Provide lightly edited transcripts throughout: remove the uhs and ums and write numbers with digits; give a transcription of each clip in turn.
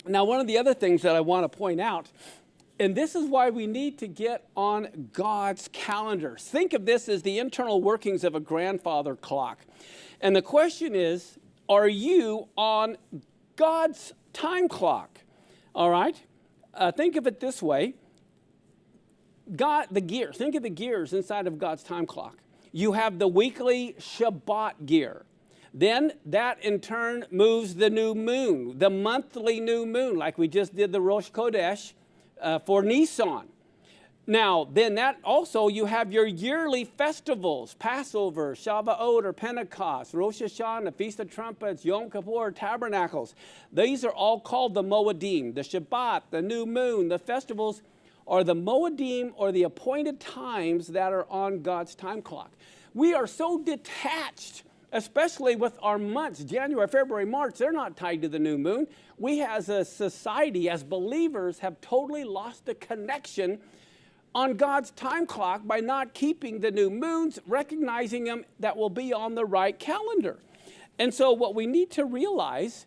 Now, one of the other things that I want to point out, and this is why we need to get on God's calendar. Think of this as the internal workings of a grandfather clock. And the question is, are you on God's time clock? All right? Think of it this way. Think of the gears inside of God's time clock. You have the weekly Shabbat gear. Then that in turn moves the new moon, the monthly new moon, like we just did the Rosh Chodesh for Nisan. Now, then that also, you have your yearly festivals, Passover, Shavuot or Pentecost, Rosh Hashanah, Feast of Trumpets, Yom Kippur, Tabernacles. These are all called the Moedim. The Shabbat, the new moon, the festivals are the Moedim, or the appointed times that are on God's time clock. We are so detached, especially with our months, January, February, March. They're not tied to the new moon. We as a society, as believers, have totally lost the connection on God's time clock by not keeping the new moons, recognizing them that will be on the right calendar. And so what we need to realize,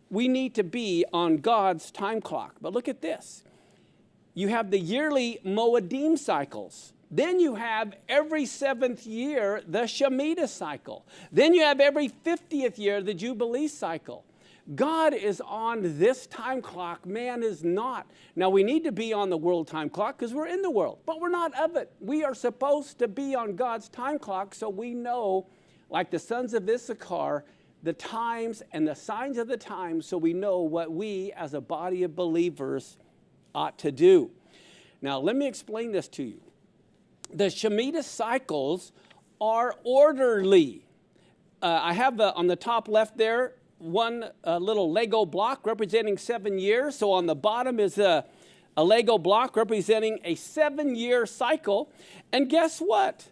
we need to be on God's time clock. But look at this. You have the yearly Moedim cycles. Then you have every 7th year the Shemita cycle. Then you have every 50th year the Jubilee cycle. God is on this time clock. Man is not. Now, we need to be on the world time clock because we're in the world, but we're not of it. We are supposed to be on God's time clock so we know, like the sons of Issachar, the times and the signs of the times, so we know what we as a body of believers ought to do. Now, let me explain this to you. The Shemita cycles are orderly. I have on the top left there one little Lego block representing 7 years. So on the bottom is a Lego block representing a 7-year cycle. And guess what?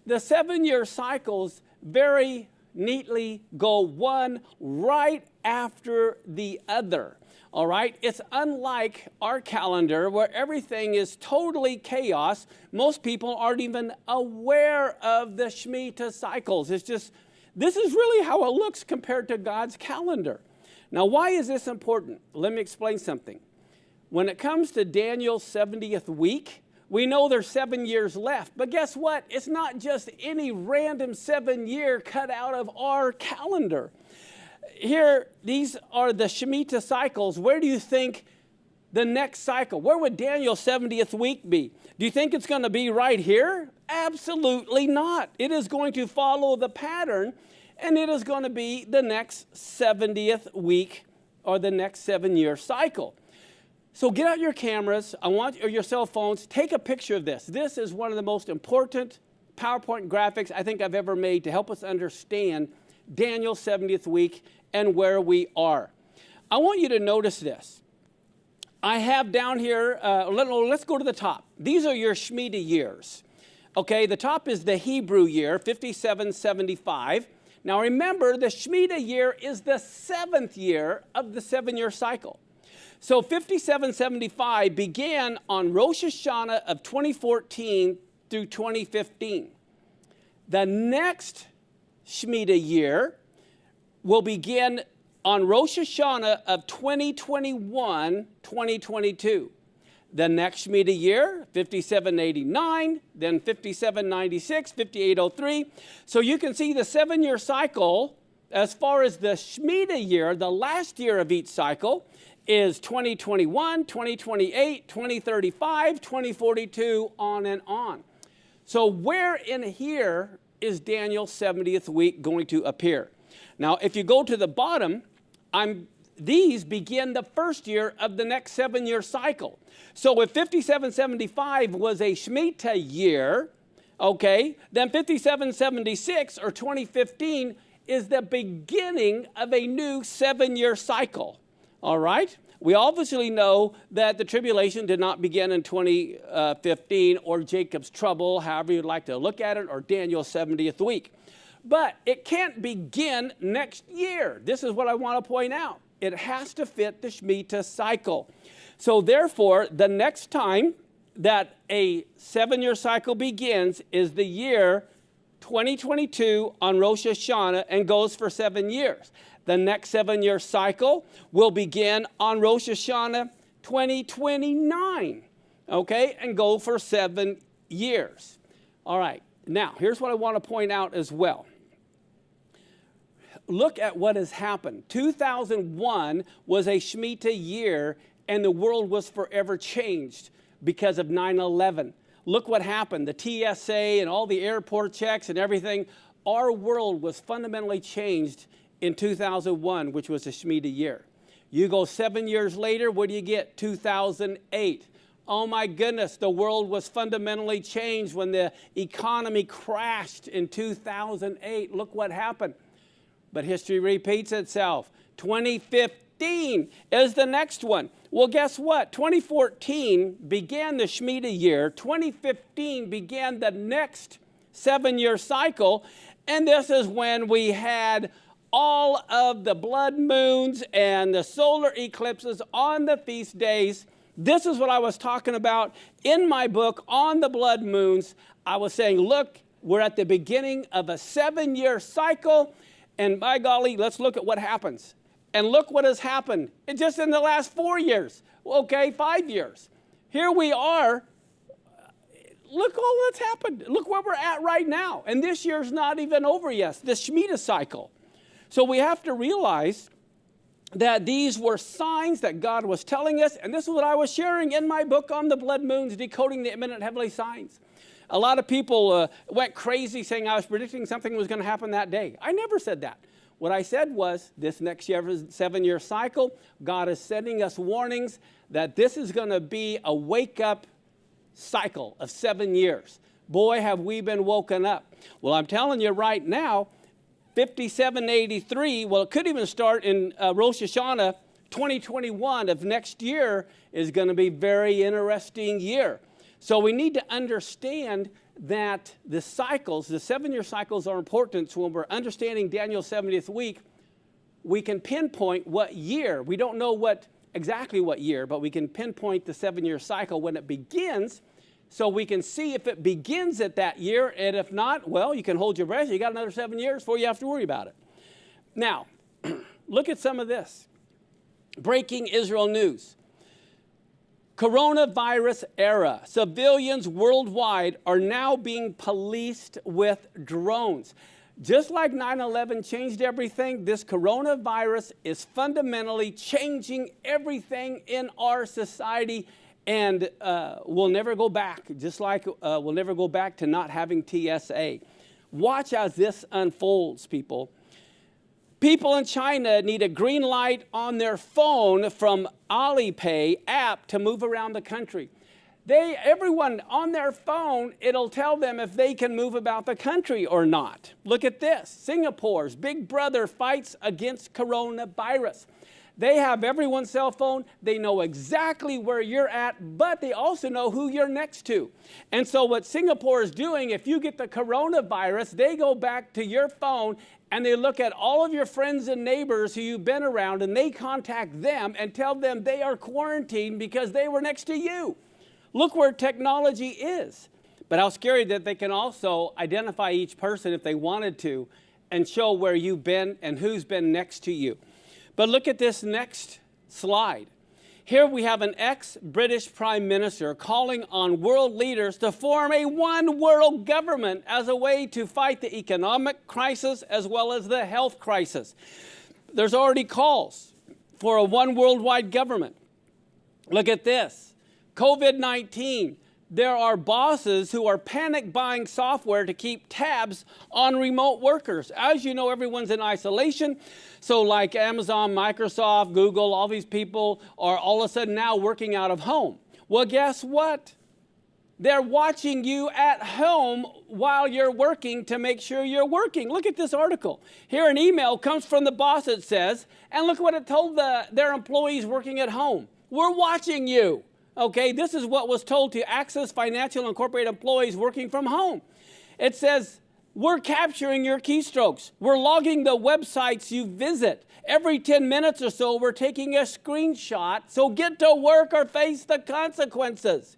The 7-year cycles very neatly go one right after the other. All right, it's unlike our calendar where everything is totally chaos. Most people aren't even aware of the Shemitah cycles. It's just, this is really how it looks compared to God's calendar. Now, why is this important? Let me explain something. When it comes to Daniel's 70th week, we know there's 7 years left. But guess what? It's not just any random 7-year cut out of our calendar. Here, these are the Shemitah cycles. Where do you think the next cycle, where would Daniel's 70th week be? Do you think it's going to be right here? Absolutely not. It is going to follow the pattern, and it is going to be the next 70th week or the next 7-year cycle. So get out your cameras, or your cell phones, take a picture of this. This is one of the most important PowerPoint graphics I think I've ever made to help us understand Daniel's 70th week and where we are. I want you to notice this. I have down here, let's go to the top. These are your Shemitah years. Okay, the top is the Hebrew year, 5775. Now remember, the Shemitah year is the 7th year of the 7-year cycle. So 5775 began on Rosh Hashanah of 2014 through 2015. The next Shemitah year will begin on Rosh Hashanah of 2021-2022. The next Shemitah year, 5789, then 5796, 5803. So you can see the 7-year cycle, as far as the Shemitah year, the last year of each cycle, is 2021, 2028, 2035, 2042, on and on. So where in here is Daniel's 70th week going to appear? Now, if you go to the bottom, these begin the first year of the next 7-year cycle. So if 5775 was a Shemitah year, okay, then 5776 or 2015 is the beginning of a new 7-year cycle. All right? We obviously know that the tribulation did not begin in 2015 or Jacob's trouble, however you'd like to look at it, or Daniel's 70th week. But it can't begin next year. This is what I want to point out. It has to fit the Shemitah cycle. So therefore, the next time that a 7-year cycle begins is the year 2022 on Rosh Hashanah and goes for 7 years. The next 7-year cycle will begin on Rosh Hashanah 2029, okay, and go for 7 years. All right, now here's what I want to point out as well. Look at what has happened. 2001 was a Shemita year, and the world was forever changed because of 9/11. Look what happened. The TSA and all the airport checks and everything. Our world was fundamentally changed in 2001, which was a Shemita year. You go 7 years later, what do you get? 2008. Oh my goodness, the world was fundamentally changed when the economy crashed in 2008. Look what happened. But history repeats itself. 2015 is the next one. Well, guess what? 2014 began the Shemita year. 2015 began the next 7-year cycle. And this is when we had all of the blood moons and the solar eclipses on the feast days. This is what I was talking about in my book on the blood moons. I was saying, look, we're at the beginning of a 7-year cycle. And by golly, let's look at what happens. And look what has happened just in the last 4 years. Okay, 5 years. Here we are. Look all that's happened. Look where we're at right now. And this year's not even over yet, the Shemita cycle. So we have to realize that these were signs that God was telling us. And this is what I was sharing in my book on the blood moons, Decoding the Imminent Heavenly Signs. A lot of people went crazy saying I was predicting something was going to happen that day. I never said that. What I said was this next year, 7-year cycle, God is sending us warnings that this is going to be a wake-up cycle of 7 years. Boy, have we been woken up. Well, I'm telling you right now, 5783, well, it could even start in Rosh Hashanah 2021 of next year is going to be a very interesting year. So we need to understand that the cycles, the 7-year cycles are important. So when we're understanding Daniel's 70th week, we can pinpoint what year. We don't know exactly what year, but we can pinpoint the 7-year cycle when it begins. So we can see if it begins at that year, and if not, well, you can hold your breath. You got another 7 years before you have to worry about it. Now, look at some of this. Breaking Israel news. Coronavirus era. Civilians worldwide are now being policed with drones. Just like 9/11 changed everything, this coronavirus is fundamentally changing everything in our society, and we'll never go back, just like we'll never go back to not having TSA. Watch as this unfolds, people. People in China need a green light on their phone from Alipay app to move around the country. Everyone on their phone, it'll tell them if they can move about the country or not. Look at this. Singapore's Big Brother fights against coronavirus. They have everyone's cell phone. They know exactly where you're at, but they also know who you're next to. And so what Singapore is doing, if you get the coronavirus, they go back to your phone and they look at all of your friends and neighbors who you've been around, and they contact them and tell them they are quarantined because they were next to you. Look where technology is. But how scary that they can also identify each person if they wanted to and show where you've been and who's been next to you. But look at this next slide. Here we have an ex-British Prime Minister calling on world leaders to form a one-world government as a way to fight the economic crisis as well as the health crisis. There's already calls for a one worldwide government. Look at this. COVID-19. There are bosses who are panic buying software to keep tabs on remote workers. As you know, everyone's in isolation. So like Amazon, Microsoft, Google, all these people are all of a sudden now working out of home. Well, guess what? They're watching you at home while you're working to make sure you're working. Look at this article. Here an email comes from the boss, it says, and look what it told their employees working at home. We're watching you. Okay, this is what was told to Access Financial Incorporated employees working from home. It says, we're capturing your keystrokes. We're logging the websites you visit. Every 10 minutes or so, we're taking a screenshot. So get to work or face the consequences.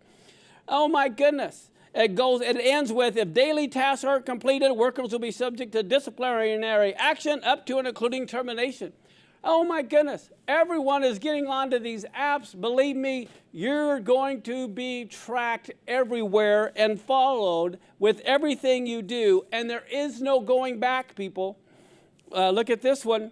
Oh my goodness. It ends with, if daily tasks aren't completed, workers will be subject to disciplinary action up to and including termination. Oh my goodness, everyone is getting onto these apps. Believe me, you're going to be tracked everywhere and followed with everything you do. And there is no going back, people. Look at this one.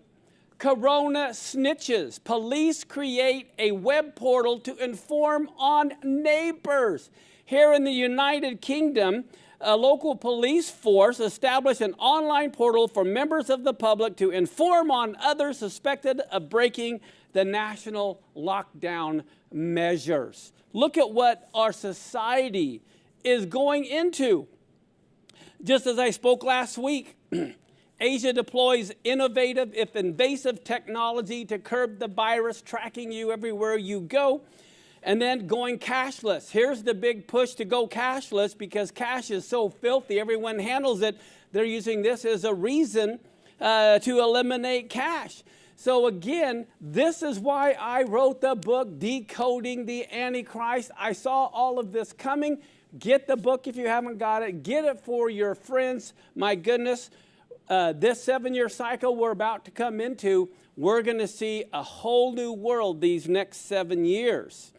Corona snitches. Police create a web portal to inform on neighbors. Here in the United Kingdom, a local police force established an online portal for members of the public to inform on others suspected of breaking the national lockdown measures. Look at what our society is going into. Just as I spoke last week, Asia deploys innovative, if invasive, technology to curb the virus, tracking you everywhere you go. And then going cashless. Here's the big push to go cashless because cash is so filthy. Everyone handles it. They're using this as a reason to eliminate cash. So again, this is why I wrote the book, Decoding the Antichrist. I saw all of this coming. Get the book if you haven't got it. Get it for your friends. My goodness, this 7-year cycle we're about to come into, we're going to see a whole new world these next 7 years.